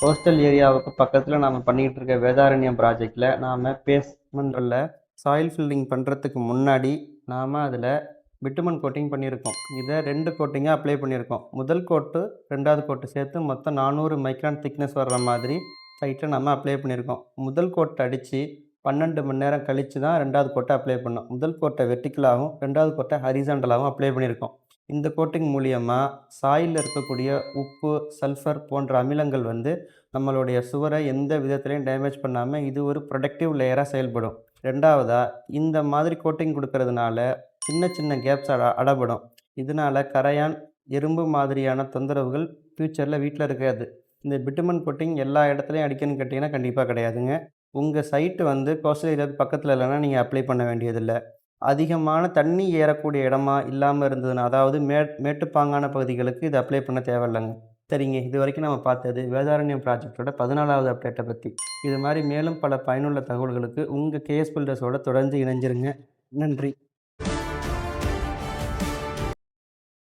Coastal ஏரியாவுக்கு பக்கத்தில் நாம் பண்ணிகிட்டு இருக்க வேதாரண்யம் ப்ராஜெக்டில் நாம் பேஸ்மெண்ட்டில் சாயில் ஃபில்லிங் பண்ணுறதுக்கு முன்னாடி நாம் அதில் பிட்டுமன் கோட்டிங் பண்ணியிருக்கோம். இதை 2 கோட்டிங்காக அப்ளை பண்ணியிருக்கோம். முதல் கோட்டு 2வது கோட்டு சேர்த்து மொத்தம் 400 மைக்ரான் திக்னஸ் வர்ற மாதிரி சைட்டில் நம்ம அப்ளை பண்ணியிருக்கோம். முதல் கோட்டை அடித்து 12 மணி நேரம் கழித்து தான் 2வது கோட்டை அப்ளை பண்ணோம். முதல் கோட்டை வெர்டிக்கலாகவும் 2வது கோட்டை ஹரிசாண்டலாகவும் அப்ளை பண்ணியிருக்கோம். இந்த கோட்டிங் மூலியமாக சாயிலில் இருக்கக்கூடிய உப்பு, சல்ஃபர் போன்ற அமிலங்கள் நம்மளுடைய சுவரை எந்த விதத்துலையும் டேமேஜ் பண்ணாமல் இது ஒரு ப்ரொடக்டிவ் லேயராக செயல்படும். 2வதாக இந்த மாதிரி கோட்டிங் கொடுக்கறதுனால சின்ன சின்ன கேப்ஸ் அடப்படும். இதனால் கரையான், எறும்பு மாதிரியான தொந்தரவுகள் ஃப்யூச்சரில் வீட்டில் இருக்காது. இந்த பிட்டுமன் கோட்டிங் எல்லா இடத்துலையும் அடிக்கணும்னு கேட்டிங்கன்னா கண்டிப்பாக கிடையாதுங்க. உங்கள் சைட்டு கோஸ்டல் ஏரியாவுக்கு பக்கத்தில் இல்லைன்னா நீங்கள் அப்ளை பண்ண வேண்டியதில்லை. அதிகமான தண்ணி ஏறக்கூடிய இடமா இல்லாமல் இருந்ததுன்னா, அதாவது மேட்டுப்பாங்கான பகுதிகளுக்கு இது அப்ளை பண்ண தேவையில்லைங்க. சரிங்க, இது வரைக்கும் நம்ம பார்த்தது வேதாரண்யம் ப்ராஜெக்டோட 14வது அப்டேட்டை பற்றி. இது மாதிரி மேலும் பல பயனுள்ள தகவல்களுக்கு உங்கள் கேஎஸ் பில்டர்ஸோட தொடர்ந்து இணைஞ்சிருங்க. நன்றி.